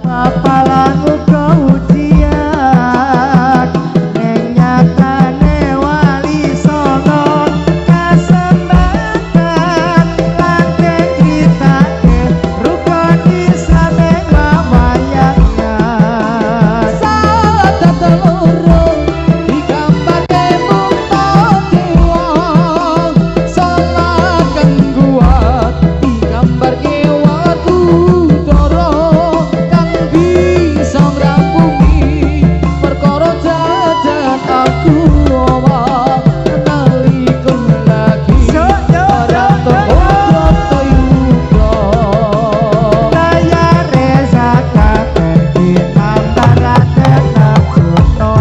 Papalan uga ujian ning nyatane wali songo kesempatan lan critake rukun Islam ing wayangnya salat teloro digambarke mukta dewa salat kang kuat digambarke watu dara bisa ngrampungi perkara jajan aku omong nalika lagi ora teko yuga layare zakat ditambaraken nafsuno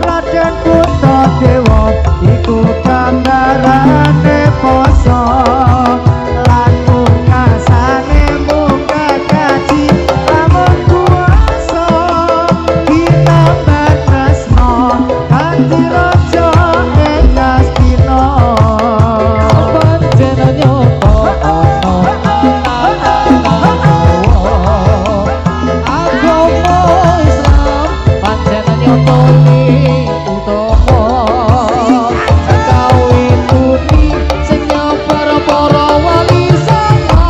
Raden Putra Dewa iku gambarane poso lan pungkasane muga kaji lamun kuasa dinambar tresno hati raja ing Astina pancen nyoto agama Islam pancen nyotoni utama kawin uni sing nyobar para wali songo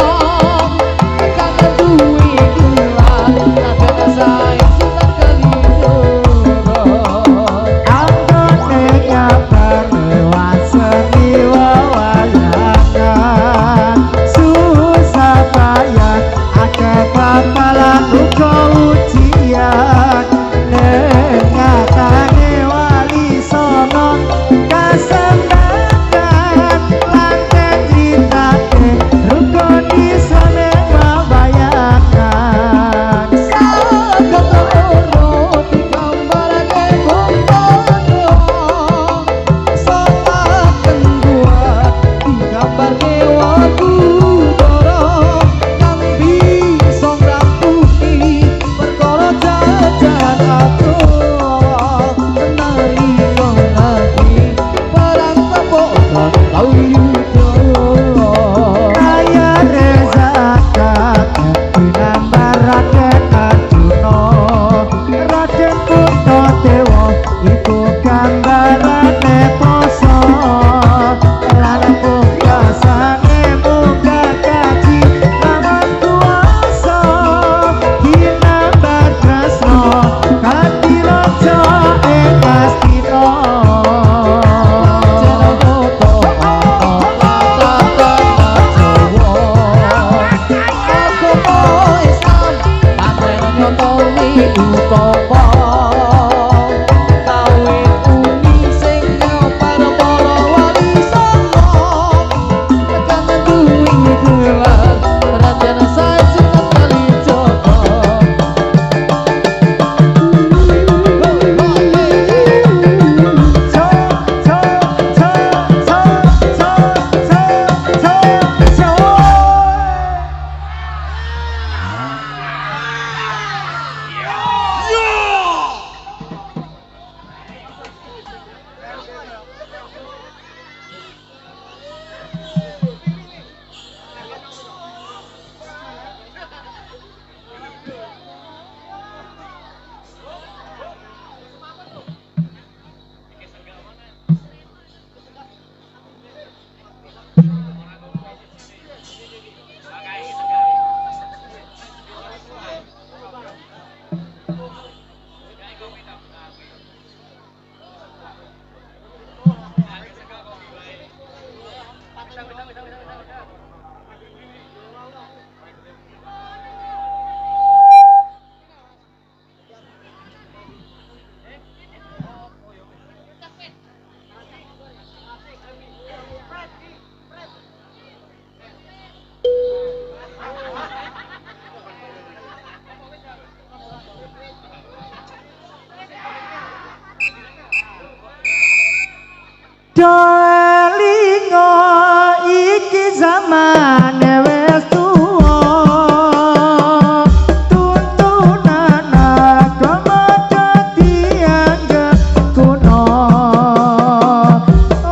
kang duwe gelar Raden Said Sultan Kalijaga anggone nyabar lewat seni wewayangan susah payah akeh papalan uga ujian ning nyatane wali songo kesempatan lan critake rukun Islam ing wayangkan salat teloro digambarake mukta dewa salat kang kuat digambarke watu dara kang bisa ngrampungi perkara jajan aku nalika lagi perang tepuk lan yuga layare zakat dinambaraken Arjuna Raden Putra Dewa iku gambarane poso lan pungkasane muga kaji lamun kuasa dinambar tresno hati raja ing Astina utama kawin uni sing nyobar para wali songo kang duwe gelar Raden Said Sultan Kalijaga Doelingo iki zamane wis tuwa tuntunan agama dadi anggap kuno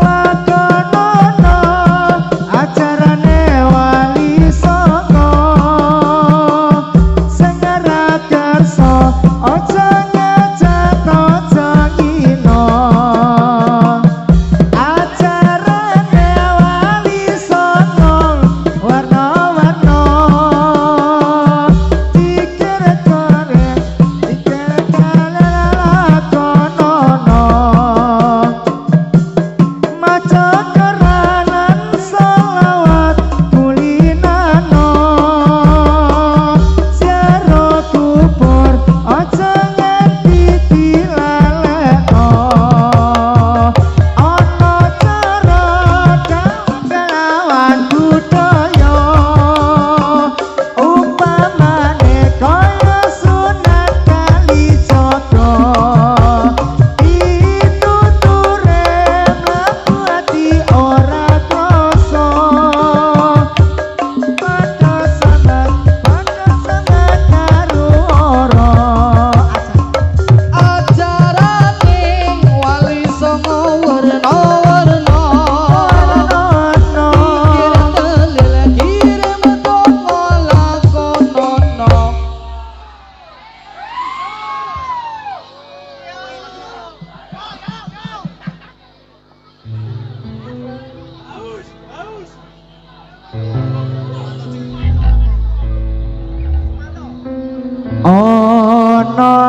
lakonono ajarane wali songo sing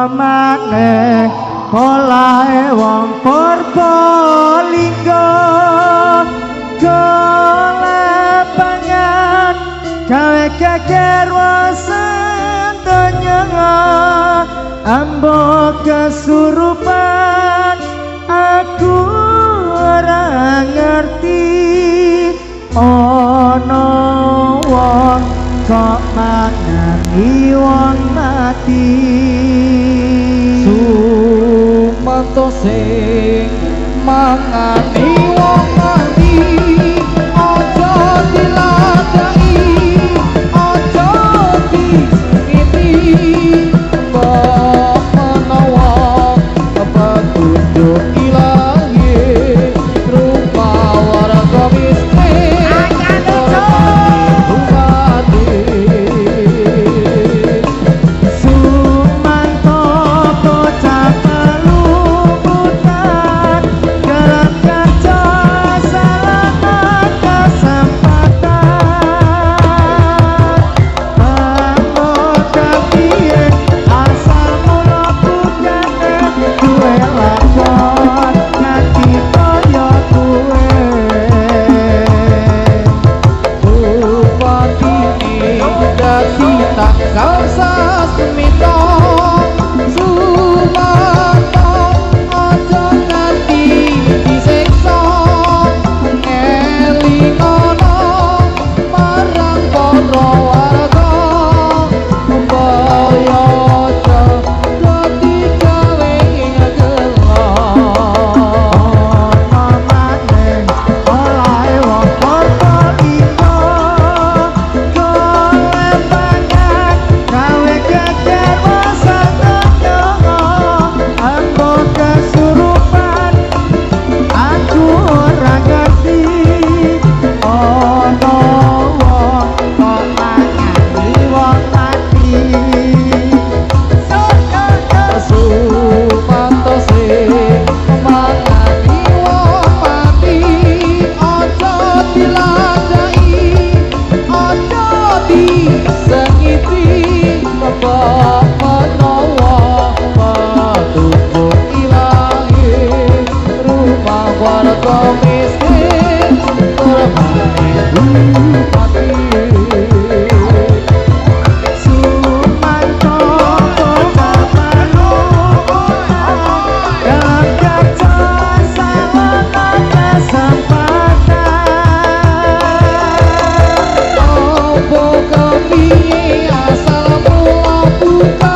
maneh polahe wong Purbalingga golek pangan gawe geger wasen donya ambo kesurupan aku ora ngerti ana wong kok mangani wong mati sumanto sing mangani wong mati aja diladani aja disengiti kok menawa petunjuk ilahi rupa warga miskin Sumanto bocah pelumutan dalam kerja salah kesempatan bangun kepiye asal mula bujane duwe lakon nganti kaya kuwe Bupati dadi tanggal sasmita Sumanto aja nganti disiksa ngelingono marang para warga mbaya aja dadi gawe gelo maneh olahe wong Purbalingga golek pangan gawe geger wasan donya ambo kesurupan aku ora ngerti ana wong kok mangani wong mati Sumanto sing mangani wong mati aja diladani aja disengiti bapak menawa petunjuk ilahi rumah warga miskin terbani mati Sumanto bocah pelumutan dalam kerja salah kesempatan Opo kepiye asal mula buka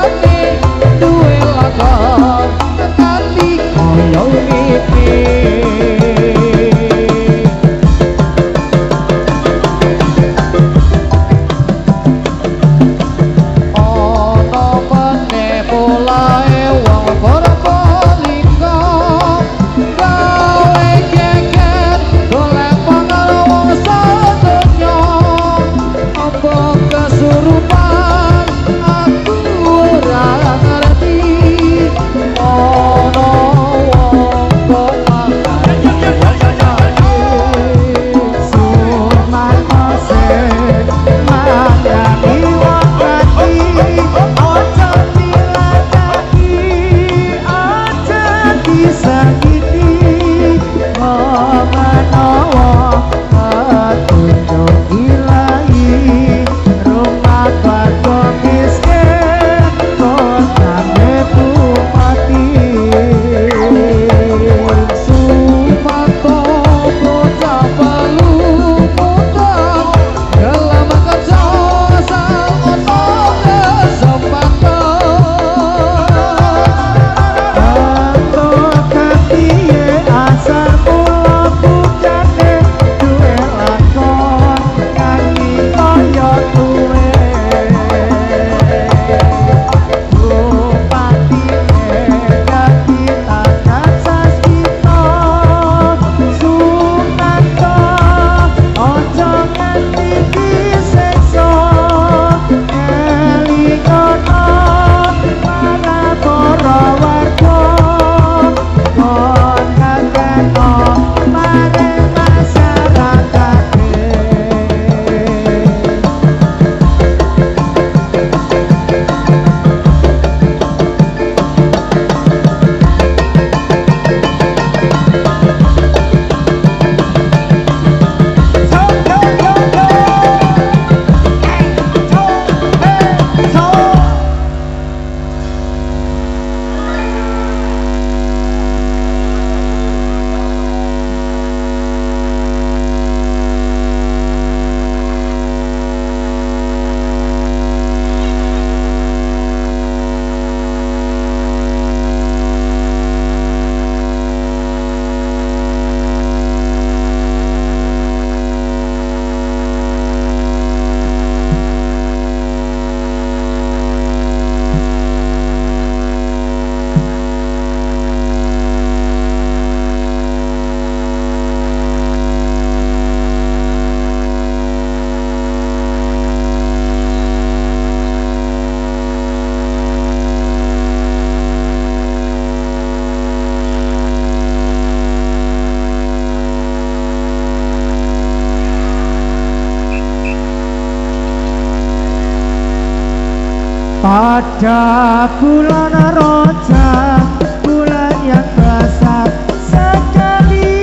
Pada bulan Rajab, bulan yang besar sekali.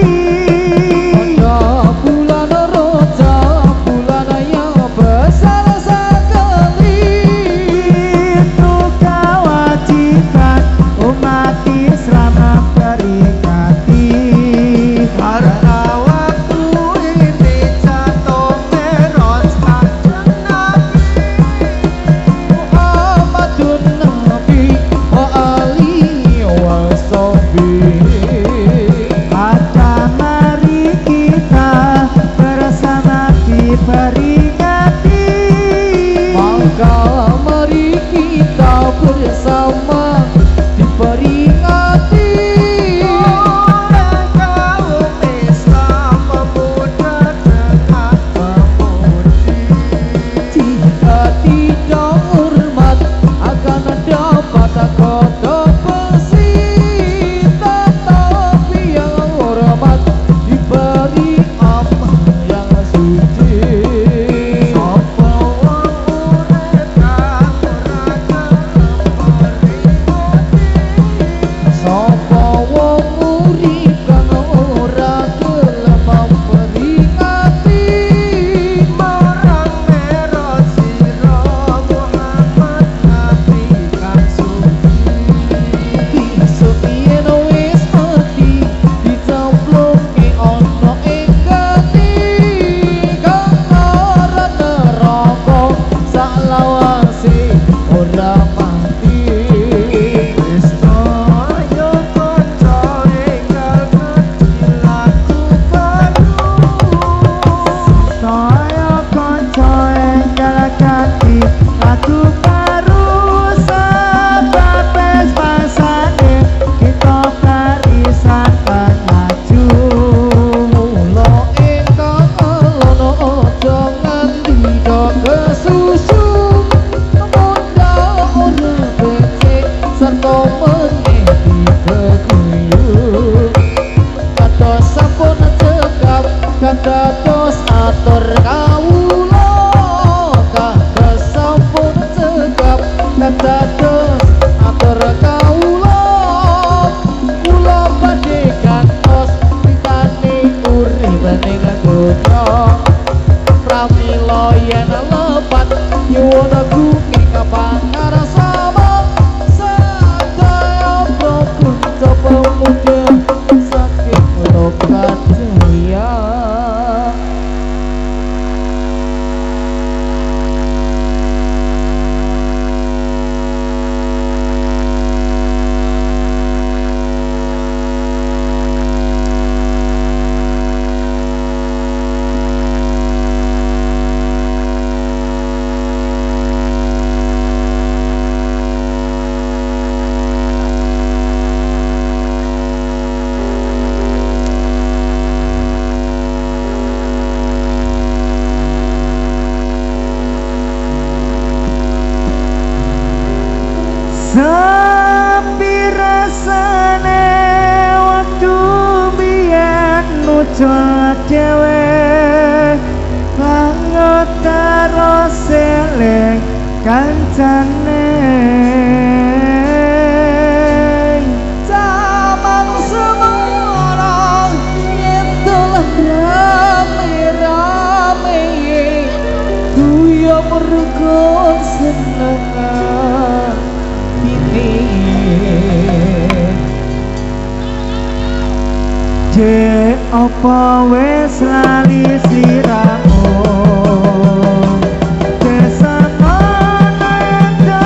Pada bulan Rajab, bulan yang besar sekali. Itu kewajiban umat Islam memperingati. Karena waktu ini jatuh Mi'raj Kanjeng Nabi Muhammadun Nabi wa alihi wa sahbihi. Maka mari kita bersama diperingati. Maka mari kita bersama diperingati Oleh kaum Islam pemuda dengan pemudi. jika tidak hormat akan dapat kodok besi, tetapi yang hormat diberi amal yang suci. Sapa wong urip kang ora memperingati. Sapa wong urip kang ora gelem memperingati Marang Mi'raj sira Muhammad Nabi kang suci. besok yen wis mati dicemplungke ana ing gati kang ora neraka saklawase ora mati. Saya kanca enggal kecilaku baru. Saya kanca enggal kecilaku baru. Sebab pasane kita barisan maju. Mula ingkang lono aja nganti kesusu muda ora becik sarta meneh digeguyub. Kados sampun cekap kados atur kawula. Kados sampun cekap kados atur kawula. Kula badhe kantos pitane urip ning donya. Pramila yen lepat nyuwun kuki kapangar sama sadaya propun pemuda saking lokat jaya. Sepi rasane waktu biyen nucul dhewe banget karo seling kancane. Zaman semarang yen telah rame-rame duyung rukun senengan ini. Je apa wis lali sliramu? Desana ento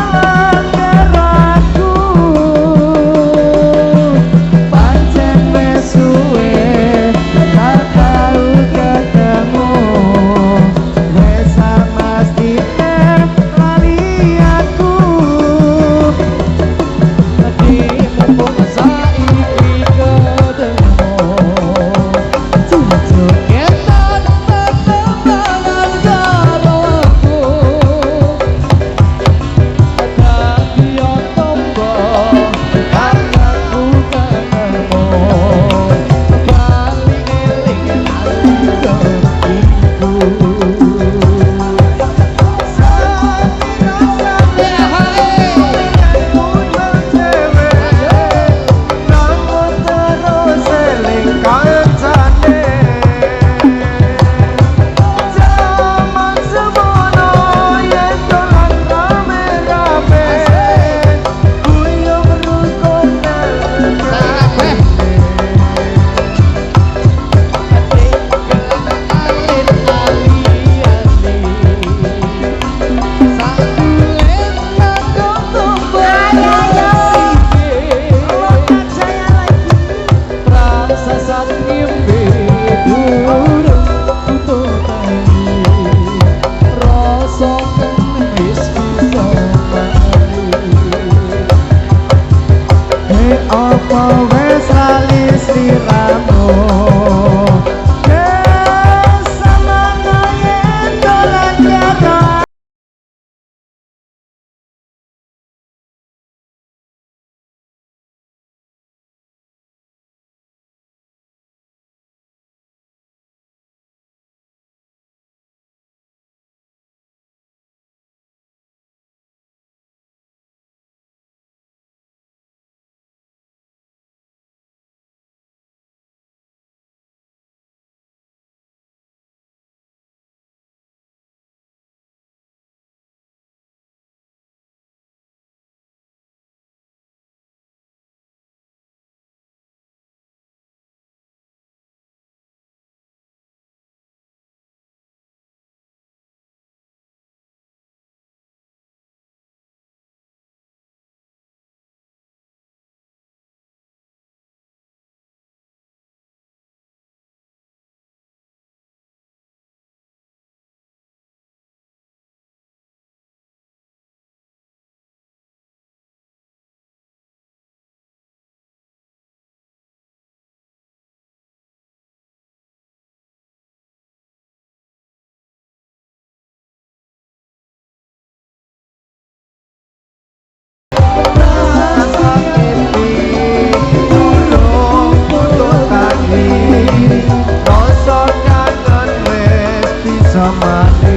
mati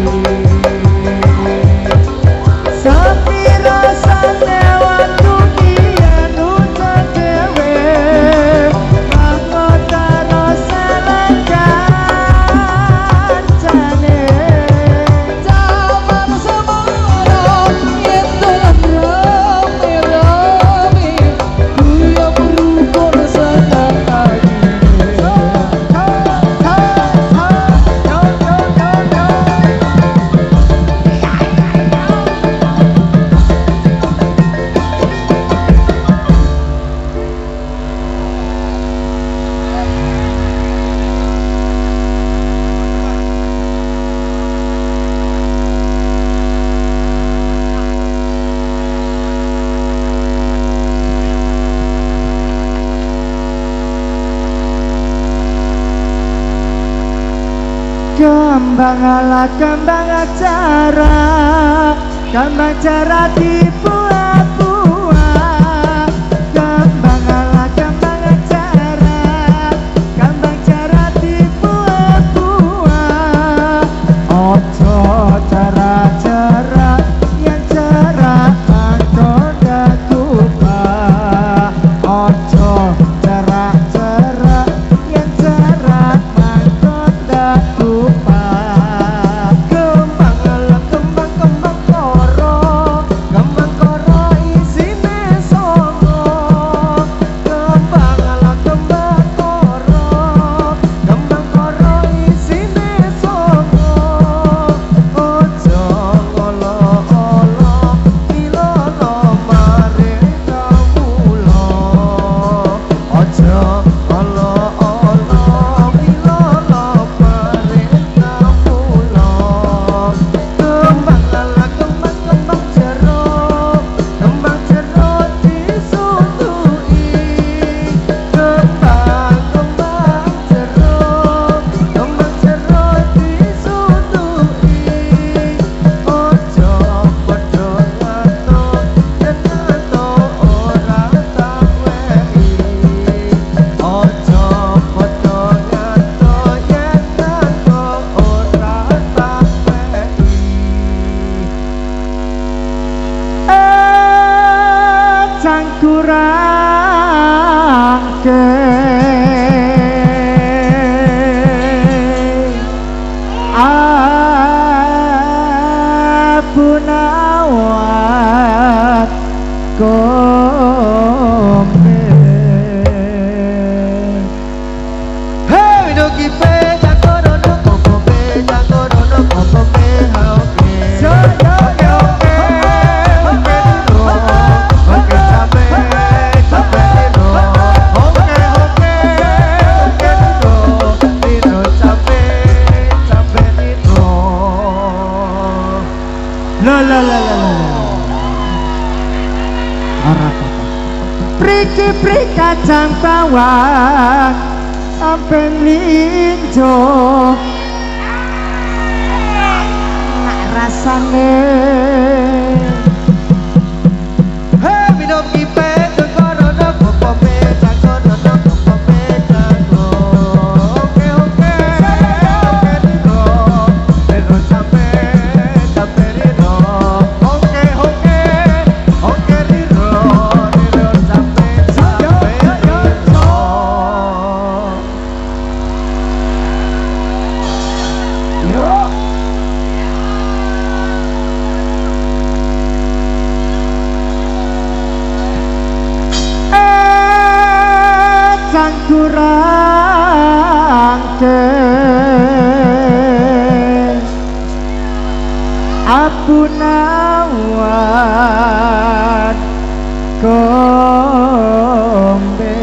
sepi rasane waktu biyen ucap dhewe mangoda rasa kancane Zaman semono yen dolan rame-rame Kuya berukun senang hati kembang ala kembang acara dibuat-buat kembang ala kembang acara dibuat-buat ojo cara yang cara mangkoda kubah ojo cara yang cara mangkoda kubah kembang ala kembang koro isine songo kembang ala kembang koro isine songo ojo olo-olo ilolo mare kawula ojo olo-olo ilolo mare kawula kembang ala kembang jero disutui kembang jero disutui ojo padha ngato yen ngato ora tak wehi ojo padha ngato yen ngato ora tak wehi cangkurangke abunawat kombe hey no kipe cangkorono kombe haoke yo la priki kacang bawang sampen linjo nak rasane hey minum kipe cangkorono kombe cangkurangke abunawat kombe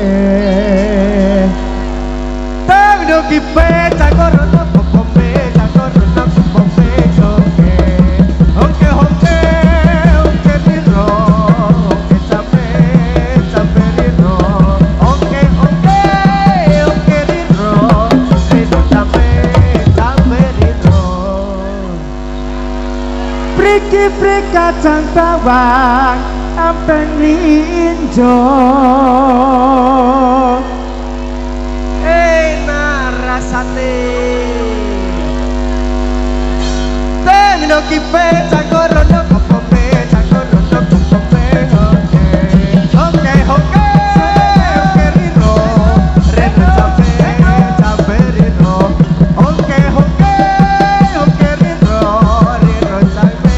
tangdo kipe cangkorono kombe oke riro oke sampe riro oke riro sampe riro priki kacang bawang ampeng linjo enak rasane Rondo kipe canggo rondo kopope canggo rondo kopope oke oke oke riro reno cabe riro oke oke oke riro riro cabe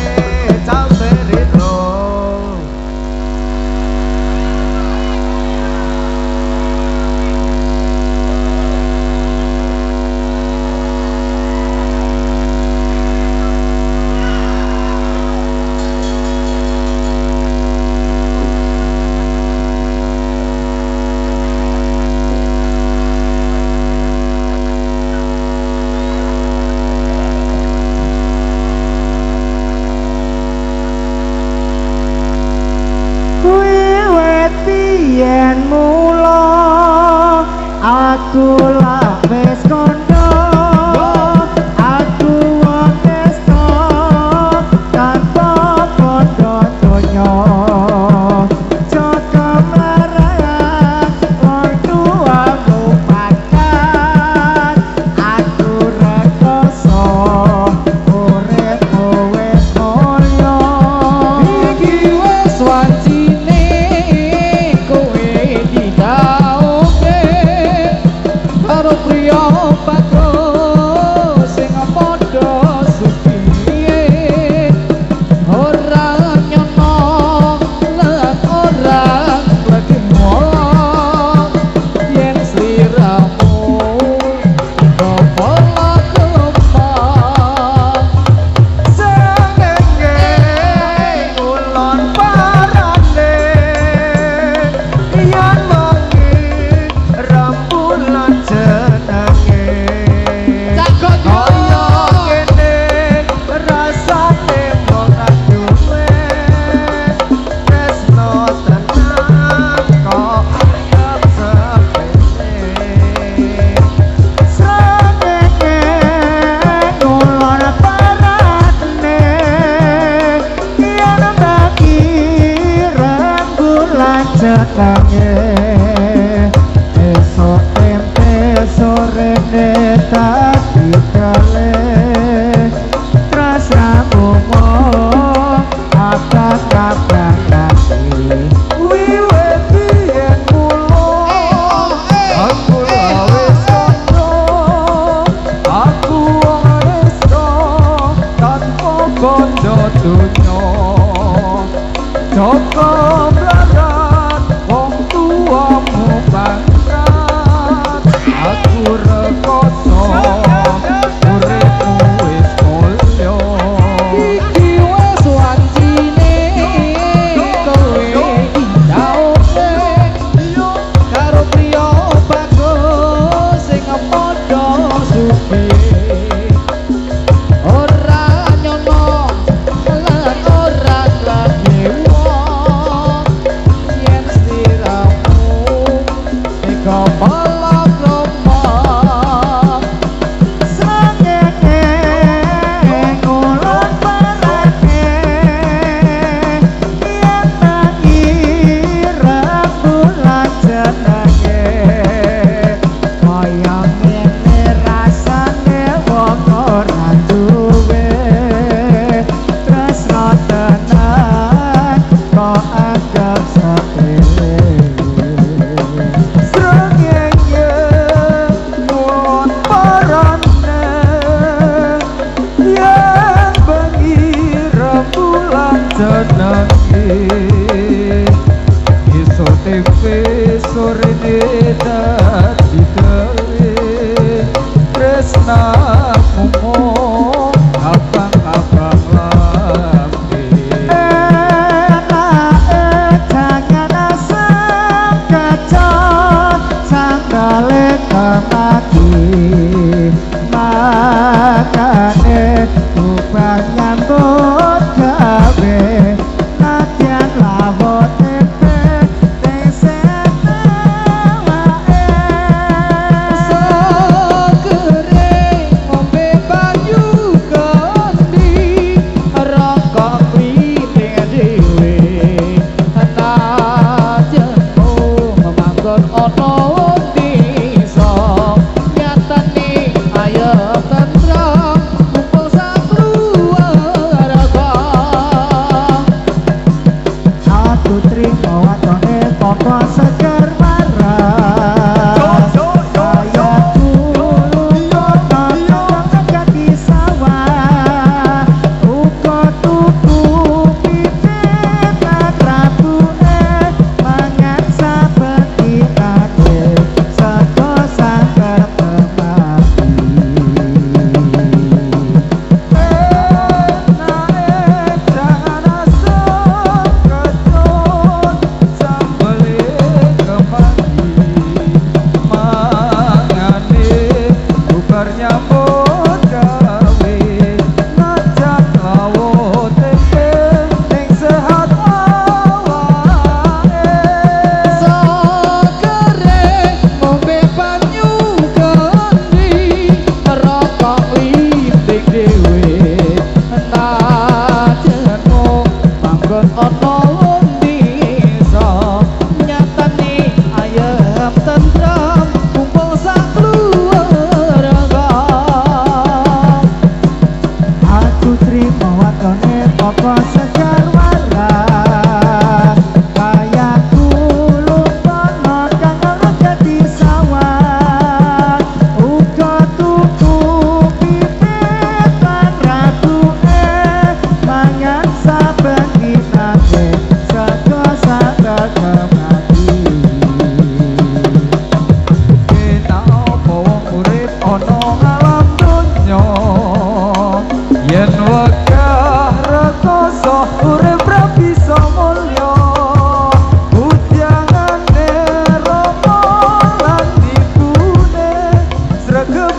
riro yen mula aku lak wis kondo aku wong tresno tanpa kondo donya joko mlarang wong tua lupakan aku rekoso urip wis mulya iki wis wancine karo priya bagus sing padha supiye ora nyono lan ora lagi molong yen sliramu kepala kembang sengenge ulon parane yen wengi rembulan jenenge kaya kene rasane ora duwe tresno tenang kok anggap sepele srengenge ngulon parane yen bagi rembulan jenenge esok tempe sore tadi kale rasa bungo apa kabar kasih wiwit yen mulo aku wis kono aku wis tanpa kondo dunya joko mlarat wong Aku trimo watone pokok seger waras Kayaku lungono kagati sawah Uga tuku pipit akrabune mangan saben dinane sego sangker pemati Nyambut gawe ngajak lawo tempe ning sehat awake sakere ngombe banyu kendi rokok linting dhewe najeno manggon ana desa nyatane ayem tentrem kumpul sak Aku trimo watone pokok seger waras Kayaku lungono kang ngegati sawah Uga tuku pipit lan ratune mangan saben dinane sego sangker kemati Kita apa wong urip ana alam donya yen wegah rekoso urip ra bisa mulya ujangane romo lan ibune sregep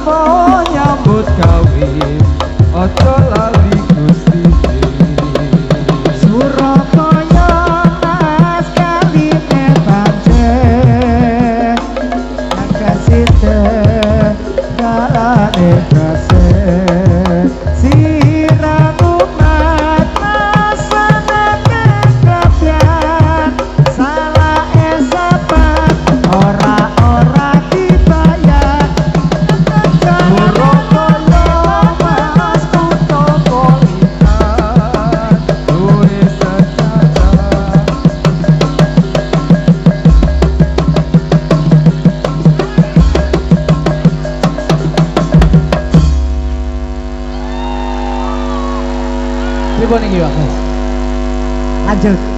nyambut gawe aja lali Gusti Surabaya mas kaline banjir Nagasite kalane kasih Sirang umat masanake kabyan Salah esapan ora dibayar Surabaya mas kutha politan duwe sejarah Pripun iki Pak? Lanjut.